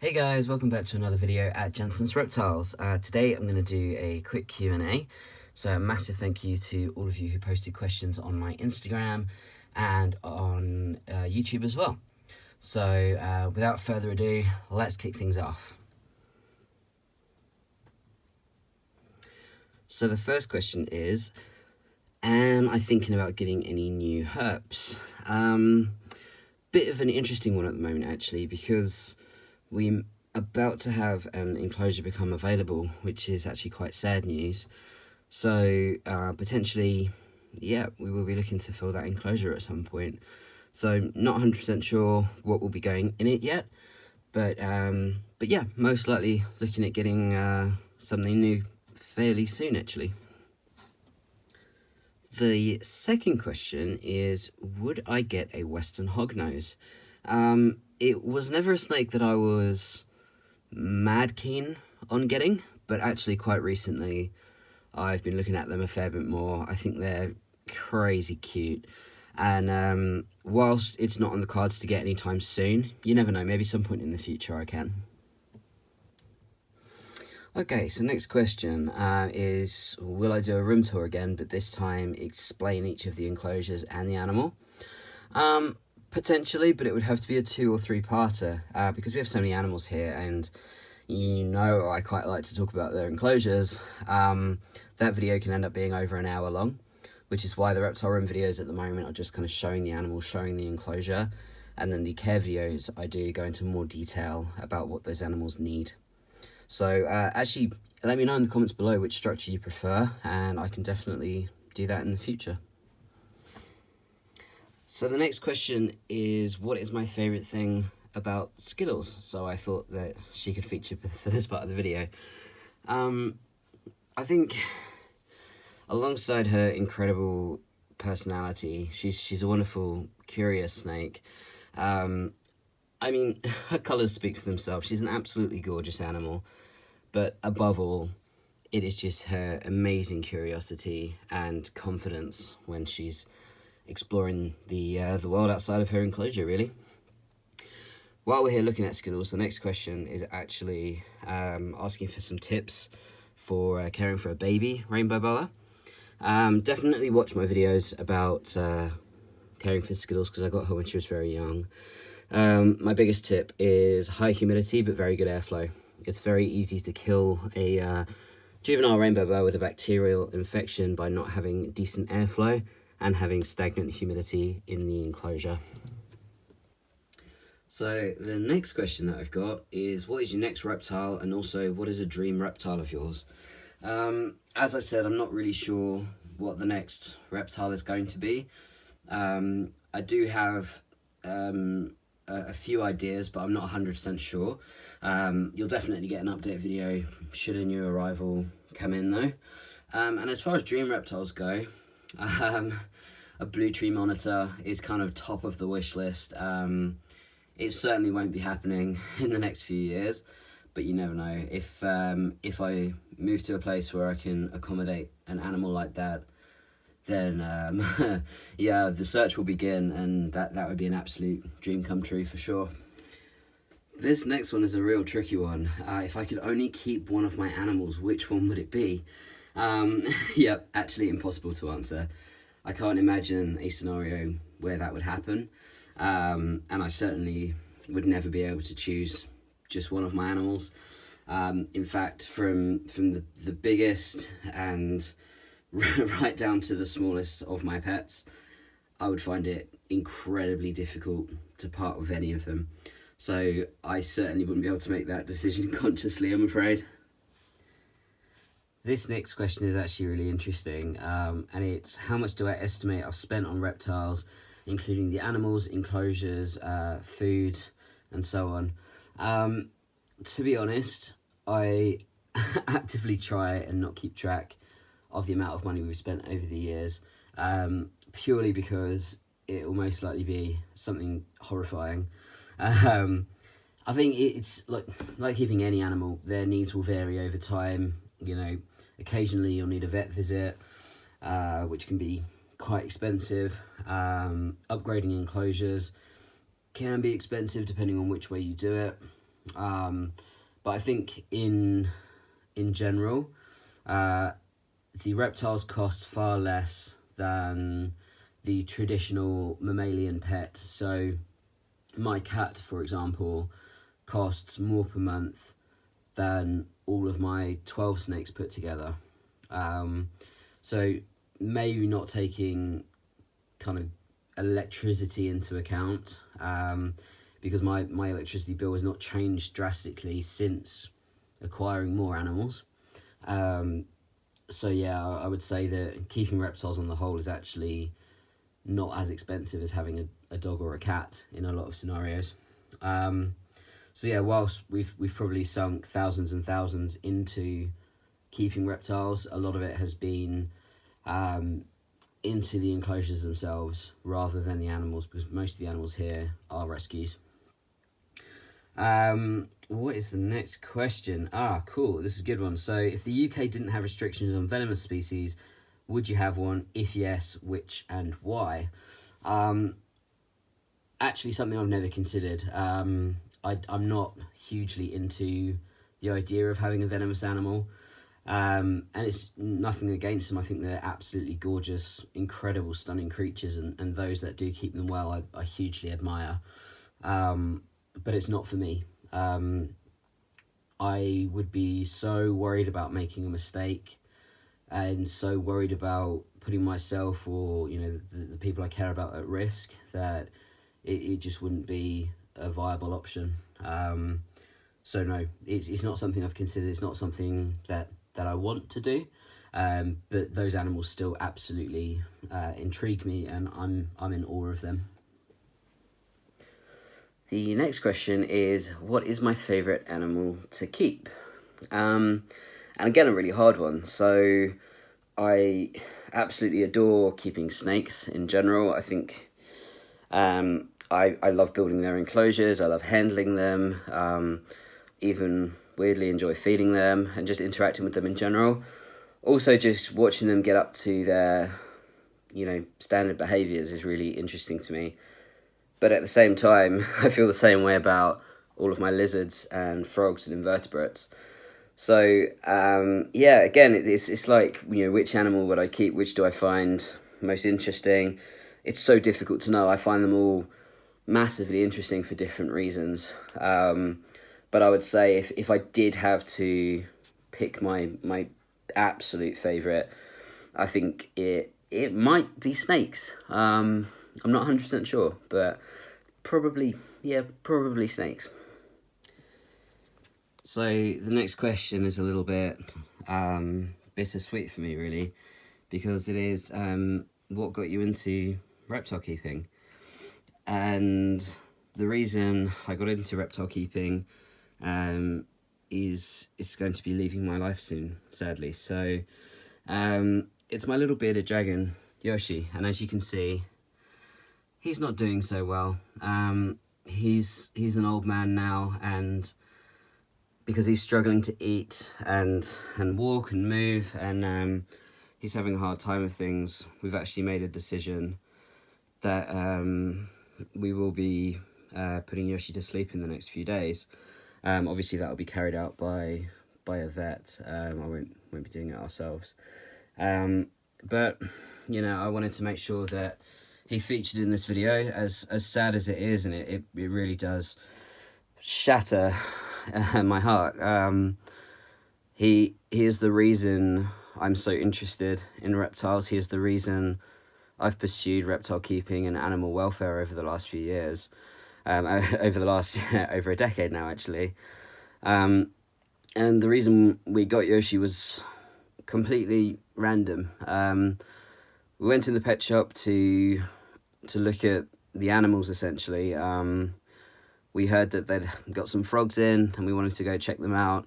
Hey guys, welcome back to another video at Jensen's Reptiles. Today I'm going to do a quick Q&A. So a massive thank you to all of you who posted questions on my Instagram and on YouTube as well. So without further ado, let's kick things off. So the first question is, am I thinking about getting any new herps? Bit of an interesting one at the moment actually, because we're about to have an enclosure become available, which is actually quite sad news. So potentially, yeah, we will be looking to fill that enclosure at some point. So not 100% sure what will be going in it yet, but yeah, most likely looking at getting something new fairly soon actually. The second question is, would I get a Western hognose? It was never a snake that I was mad keen on getting, but actually quite recently I've been looking at them a fair bit more. I think they're crazy cute, and whilst it's not on the cards to get anytime soon, you never know, maybe some point in the future I can. Okay, so next question is, will I do a room tour again, but this time explain each of the enclosures and the animal? Potentially, but it would have to be a 2 or 3-parter because we have so many animals here, and you know I quite like to talk about their enclosures. That video can end up being over an hour long, which is why the reptile room videos at the moment are just kind of showing the animal, showing the enclosure, and then the care videos I do go into more detail about what those animals need. So actually, let me know in the comments below which structure you prefer, and I can definitely do that in the future. So the next question is, what is my favourite thing about Skittles? So I thought that she could feature for this part of the video. I think alongside her incredible personality, she's a wonderful, curious snake. I mean, her colours speak for themselves. She's an absolutely gorgeous animal, but above all, it is just her amazing curiosity and confidence when she's exploring the world outside of her enclosure, really. While we're here looking at Skittles, the next question is actually asking for some tips for caring for a baby rainbow boa. Definitely watch my videos about caring for Skittles because I got her when she was very young. My biggest tip is high humidity but very good airflow. It's very easy to kill a juvenile rainbow boa with a bacterial infection by not having decent airflow and having stagnant humidity in the enclosure. So the next question that I've got is, what is your next reptile, and also what is a dream reptile of yours? As I said, I'm not really sure what the next reptile is going to be. I do have a few ideas, but I'm not 100% sure. You'll definitely get an update video should a new arrival come in though. And as far as dream reptiles go, a blue tree monitor is kind of top of the wish list. It certainly won't be happening in the next few years, but you never know. If I move to a place where I can accommodate an animal like that, then yeah, the search will begin, and that would be an absolute dream come true for sure. This next one is a real tricky one. If I could only keep one of my animals, which one would it be? Yep, actually impossible to answer. I can't imagine a scenario where that would happen, and I certainly would never be able to choose just one of my animals. In fact, from the biggest and right down to the smallest of my pets, I would find it incredibly difficult to part with any of them. So I certainly wouldn't be able to make that decision consciously, I'm afraid. This next question is actually really interesting, and it's, how much do I estimate I've spent on reptiles, including the animals, enclosures, food, and so on. To be honest, I actively try and not keep track of the amount of money we've spent over the years, purely because it will most likely be something horrifying. I think it's like keeping any animal. Their needs will vary over time. You know, occasionally you'll need a vet visit, which can be quite expensive. Upgrading enclosures can be expensive depending on which way you do it. But I think in general, the reptiles cost far less than the traditional mammalian pet. So my cat, for example, costs more per month than all of my 12 snakes put together. So maybe not taking kind of electricity into account, because my electricity bill has not changed drastically since acquiring more animals. So yeah, I would say that keeping reptiles on the whole is actually not as expensive as having a dog or a cat in a lot of scenarios. So yeah, whilst we've probably sunk thousands and thousands into keeping reptiles, a lot of it has been into the enclosures themselves rather than the animals, because most of the animals here are rescues. What is the next question? Cool, this is a good one. So if the UK didn't have restrictions on venomous species, would you have one? If yes, which and why? Actually, something I've never considered. I'm not hugely into the idea of having a venomous animal. And it's nothing against them. I think they're absolutely gorgeous, incredible, stunning creatures, and those that do keep them well, I hugely admire. But it's not for me. I would be so worried about making a mistake, and so worried about putting myself or the people I care about at risk, that it just wouldn't be a viable option. So no, it's not something I've considered. It's not something that I want to do. But those animals still absolutely intrigue me, and I'm in awe of them. The next question is, what is my favourite animal to keep? And again, a really hard one. So I absolutely adore keeping snakes in general. I think I love building their enclosures. I love handling them. Even weirdly enjoy feeding them and just interacting with them in general. Also, just watching them get up to their standard behaviours is really interesting to me. But at the same time, I feel the same way about all of my lizards and frogs and invertebrates. So yeah, again, it's like, which animal would I keep? Which do I find most interesting? It's so difficult to know. I find them all massively interesting for different reasons. But I would say if I did have to pick my absolute favourite, I think it might be snakes. I'm not 100% sure, but probably snakes. So the next question is a little bit bittersweet for me, really, because it is what got you into reptile keeping. And the reason I got into reptile keeping is it's going to be leaving my life soon, sadly. So it's my little bearded dragon, Yoshi, and as you can see, he's not doing so well. He's an old man now, and because he's struggling to eat and walk and move, and he's having a hard time of things, we've actually made a decision that we will be putting Yoshi to sleep in the next few days. Obviously that will be carried out by a vet. I won't be doing it ourselves. But I wanted to make sure that he featured in this video, as sad as it is, and it really does shatter my heart. He is the reason I'm so interested in reptiles. He is the reason I've pursued reptile keeping and animal welfare over the last few years. Over the last over a decade now, actually. And the reason we got Yoshi was completely random. We went in the pet shop to look at the animals, essentially. We heard that they'd got some frogs in, and we wanted to go check them out.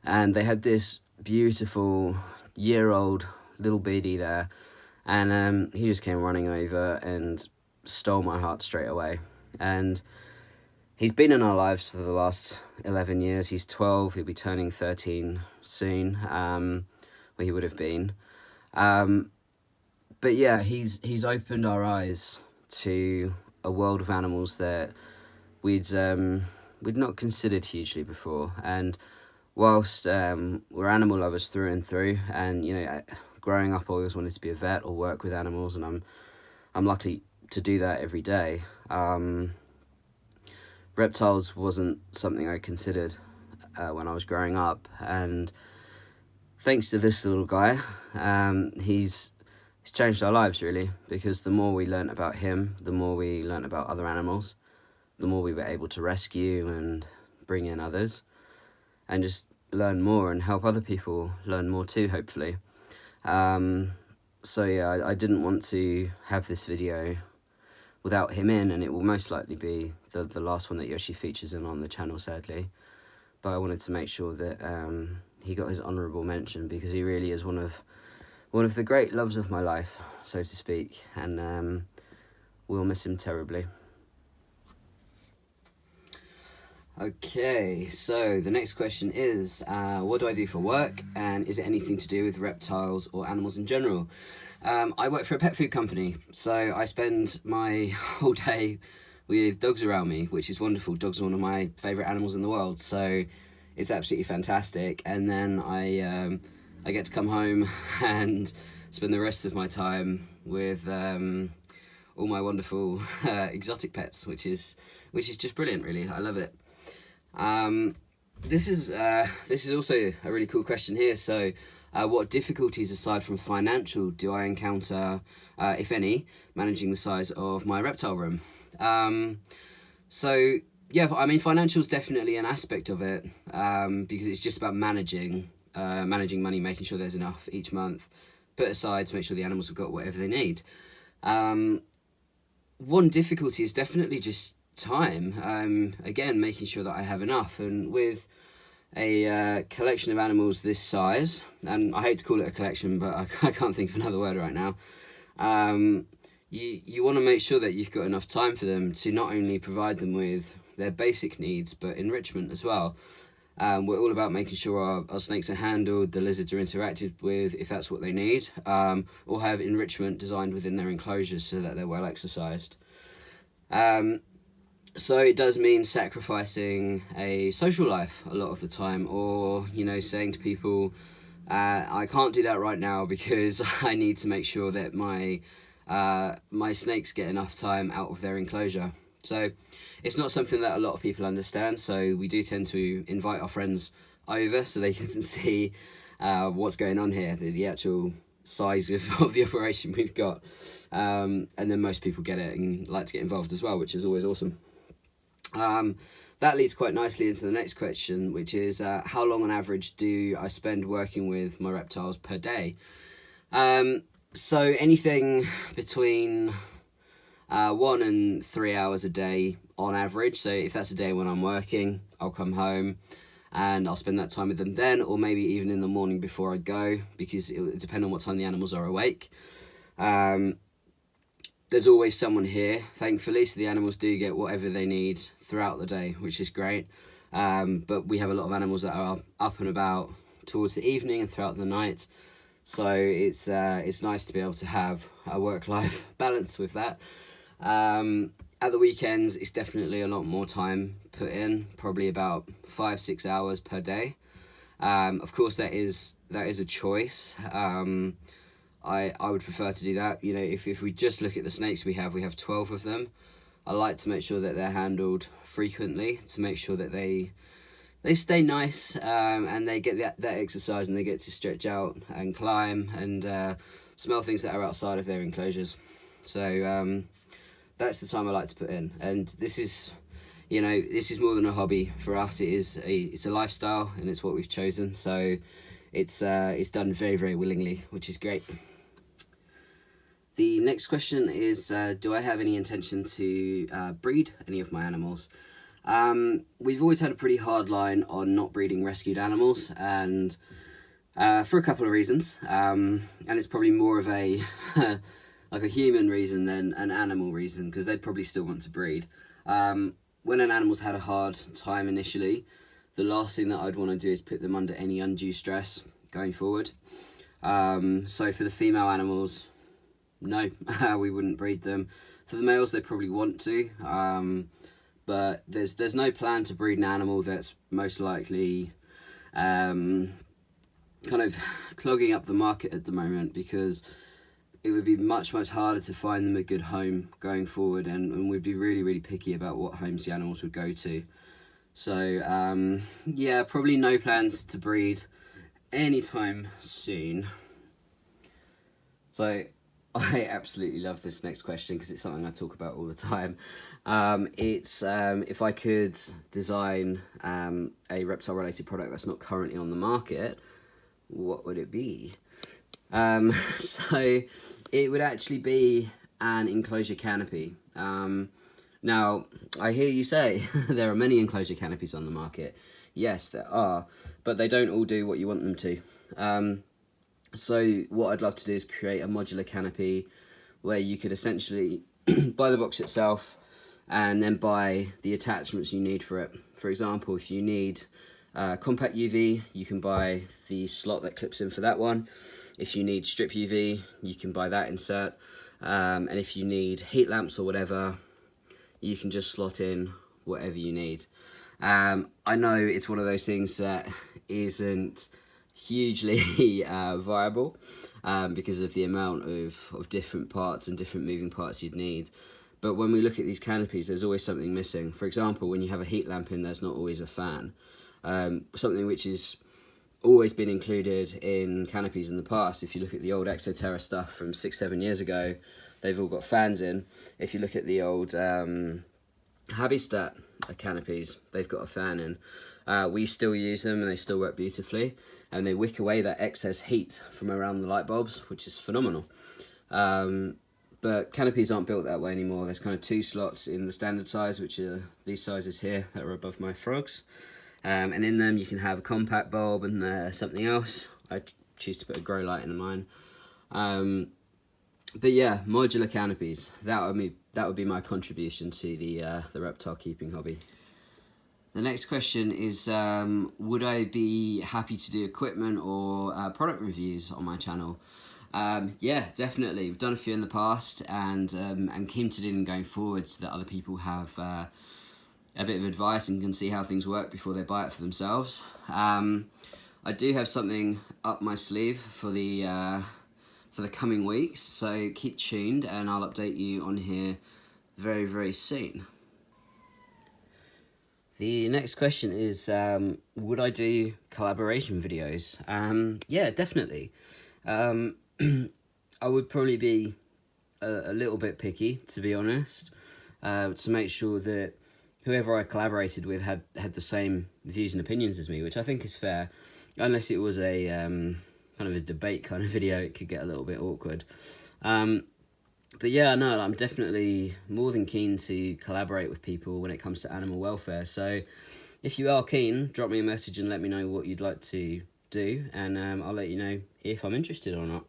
And they had this beautiful year-old little beady there, and he just came running over and stole my heart straight away. And he's been in our lives for the last 11 years. He's 12, he'll be turning 13 soon, where he would have been. But yeah, he's opened our eyes to a world of animals that we'd we'd not considered hugely before. And whilst we're animal lovers through and through, and growing up I always wanted to be a vet or work with animals, and I'm lucky to do that every day. Reptiles wasn't something I considered when I was growing up, and thanks to this little guy, he's changed our lives really, because the more we learnt about him, the more we learnt about other animals, the more we were able to rescue and bring in others, and just learn more and help other people learn more too, hopefully. So yeah, I didn't want to have this video without him in, and it will most likely be the last one that Yoshi features in on the channel, sadly. But I wanted to make sure that he got his honourable mention, because he really is one of the great loves of my life, so to speak, and we'll miss him terribly. Okay, so the next question is, what do I do for work, and is it anything to do with reptiles or animals in general? I work for a pet food company, so I spend my whole day with dogs around me, which is wonderful. Dogs are one of my favourite animals in the world, so it's absolutely fantastic. And then I get to come home and spend the rest of my time with all my wonderful exotic pets, which is just brilliant, really. I love it. This is also a really cool question here. So, what difficulties aside from financial do I encounter, if any, managing the size of my reptile room? So yeah, I mean, financial is definitely an aspect of it, because it's just about managing money, making sure there's enough each month put aside to make sure the animals have got whatever they need. One difficulty is definitely just time. Again, making sure that I have enough, and with a collection of animals this size, and I hate to call it a collection, but I can't think of another word right now, you want to make sure that you've got enough time for them to not only provide them with their basic needs, but enrichment as well. We're all about making sure our snakes are handled, the lizards are interacted with if that's what they need, or have enrichment designed within their enclosures so that they're well exercised. So it does mean sacrificing a social life a lot of the time, or saying to people, I can't do that right now because I need to make sure that my snakes get enough time out of their enclosure. So it's not something that a lot of people understand, so we do tend to invite our friends over so they can see what's going on here, the actual size of the operation we've got, and then most people get it and like to get involved as well, which is always awesome. That leads quite nicely into the next question, which is how long on average do I spend working with my reptiles per day? So anything between 1 and 3 hours a day on average. So if that's a day when I'm working, I'll come home and I'll spend that time with them then, or maybe even in the morning before I go, because it will depend on what time the animals are awake. There's always someone here, thankfully, so the animals do get whatever they need throughout the day, which is great. But we have a lot of animals that are up and about towards the evening and throughout the night, so it's nice to be able to have a work-life balance with that. At the weekends, it's definitely a lot more time put in, probably about 5-6 hours per day. Of course, that is a choice. I would prefer to do that. If we just look at the snakes we have 12 of them. I like to make sure that they're handled frequently to make sure that they stay nice, and they get that exercise, and they get to stretch out and climb and smell things that are outside of their enclosures. So that's the time I like to put in, and this is more than a hobby for us. It's a lifestyle, and it's what we've chosen. So it's done very, very willingly, which is great. The next question is, do I have any intention to breed any of my animals? We've always had a pretty hard line on not breeding rescued animals, and for a couple of reasons, and it's probably more of a like a human reason than an animal reason, because they'd probably still want to breed. When an animal's had a hard time initially, the last thing that I'd want to do is put them under any undue stress going forward. So for the female animals, no, we wouldn't breed them. For the males, they probably want to, but there's no plan to breed an animal that's most likely kind of clogging up the market at the moment, because it would be much harder to find them a good home going forward, and we'd be really picky about what homes the animals would go to. So yeah, probably no plans to breed anytime soon. So I absolutely love this next question because it's something I talk about all the time. It's if I could design a reptile related product that's not currently on the market, what would it be? So it would actually be an enclosure canopy. Now, I hear you say there are many enclosure canopies on the market. Yes, there are, but they don't all do what you want them to. So what I'd love to do is create a modular canopy where you could essentially buy the box itself and then buy the attachments you need for it. For example, if you need compact UV, you can buy the slot that clips in for that one. If you need strip UV, you can buy that insert. And if you need heat lamps or whatever, you can just slot in whatever you need. I know it's one of those things that isn't hugely viable because of the amount of different parts and different moving parts you'd need. But when we look at these canopies, there's always something missing. For example, when you have a heat lamp in, there's not always a fan. Something which is always been included in canopies in the past. If you look at the old Exoterra stuff from 6-7 years ago, they've all got fans in. If you look at the old Habitat canopies, they've got a fan in. We still use them and they still work beautifully, and they wick away that excess heat from around the light bulbs, which is phenomenal. But canopies aren't built that way anymore. There's kind of 2 slots in the standard size, which are these sizes here that are above my frogs. And in them you can have a compact bulb and something else. I choose to put a grow light in mine. But yeah, modular canopies. That would be my contribution to the reptile keeping hobby. The next question is, would I be happy to do equipment or product reviews on my channel? Yeah, definitely. We've done a few in the past, and keen to do them going forward so that other people have a bit of advice and can see how things work before they buy it for themselves. I do have something up my sleeve for the coming weeks, so keep tuned and I'll update you on here very soon. The next question is, would I do collaboration videos? Yeah, definitely. I would probably be a little bit picky, to be honest, to make sure that whoever I collaborated with had the same views and opinions as me, which I think is fair. Unless it was a kind of a debate kind of video, it could get a little bit awkward. But yeah, no, I'm definitely more than keen to collaborate with people when it comes to animal welfare. So if you are keen, drop me a message and let me know what you'd like to do, and I'll let you know if I'm interested or not.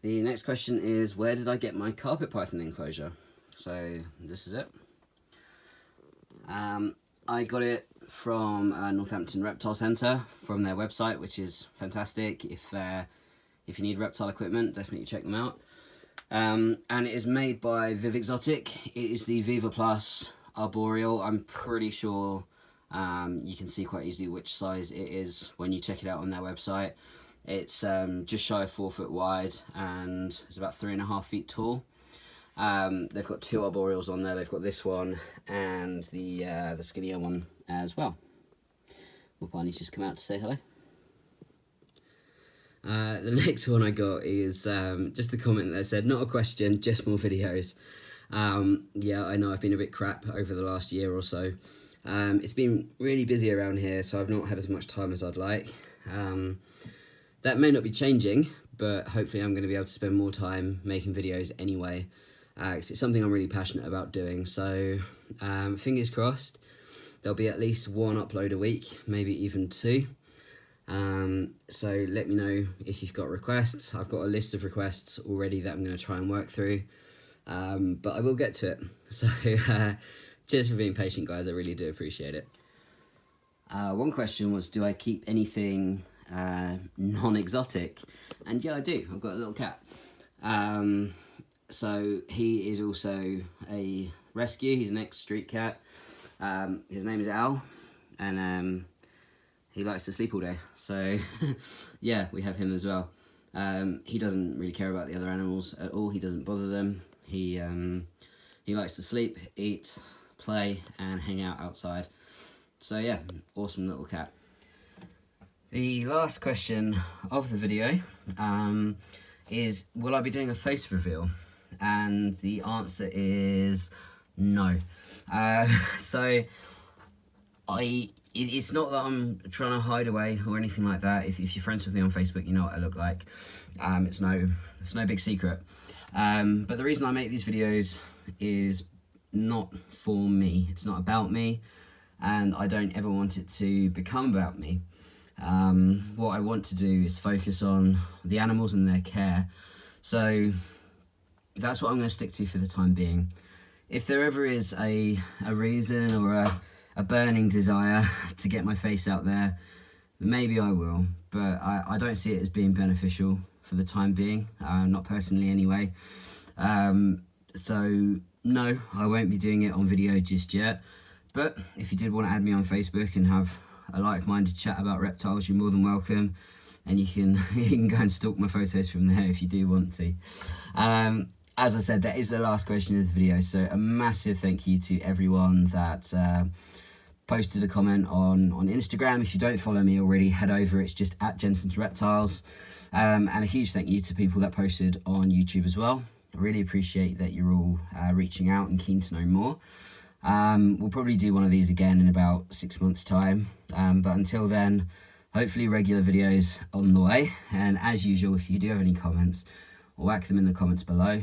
The next question is, where did I get my carpet python enclosure? So this is it. I got it from Northampton Reptile Centre, from their website, which is fantastic. If you need reptile equipment, definitely check them out. And it is made by Viv Exotic. It is the Viva Plus Arboreal. I'm pretty sure you can see quite easily which size it is when you check it out on their website. It's just shy of 4 foot wide and it's about 3.5 feet tall. They've got 2 arboreals on there. They've got this one and the skinnier one as well. Well, Barney's just come out to say hello. The next one I got is just a comment that said, not a question, just more videos. Yeah, I know I've been a bit crap over the last year or so. It's been really busy around here, so I've not had as much time as I'd like. That may not be changing, but hopefully I'm going to be able to spend more time making videos anyway, because it's something I'm really passionate about doing. So fingers crossed, there'll be at least 1 upload a week, maybe even 2. So let me know if you've got requests. I've got a list of requests already that I'm going to try and work through, but I will get to it. So cheers for being patient, guys. I really do appreciate it. One question was, do I keep anything non-exotic? And yeah, I do. I've got a little cat. So he is also a rescue. He's an ex-street cat. His name is Al, and he likes to sleep all day. So yeah, we have him as well. He doesn't really care about the other animals at all. He doesn't bother them. He likes to sleep, eat, play, and hang out outside. So yeah, awesome little cat. The last question of the video is, will I be doing a face reveal? And the answer is no. It's not that I'm trying to hide away or anything like that. If you're friends with me on Facebook, you know what I look like. It's no big secret. But the reason I make these videos is not for me. It's not about me, and I don't ever want it to become about me. What I want to do is focus on the animals and their care. So that's what I'm going to stick to for the time being. If there ever is a reason or a burning desire to get my face out there, maybe I will, but I don't see it as being beneficial for the time being, not personally anyway. So no, I won't be doing it on video just yet, but if you did want to add me on Facebook and have a like-minded chat about reptiles, you're more than welcome, and you can go and stalk my photos from there if you do want to. As I said, that is the last question of the video, so a massive thank you to everyone that posted a comment on Instagram. If you don't follow me already, head over, it's just at Jensen's Reptiles. And a huge thank you to people that posted on YouTube as well. I really appreciate that you're all reaching out and keen to know more. We'll probably do one of these again in about 6 months' time, but until then, hopefully regular videos on the way. And as usual, if you do have any comments, whack them in the comments below,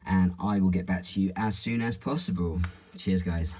and I will get back to you as soon as possible. Cheers, guys.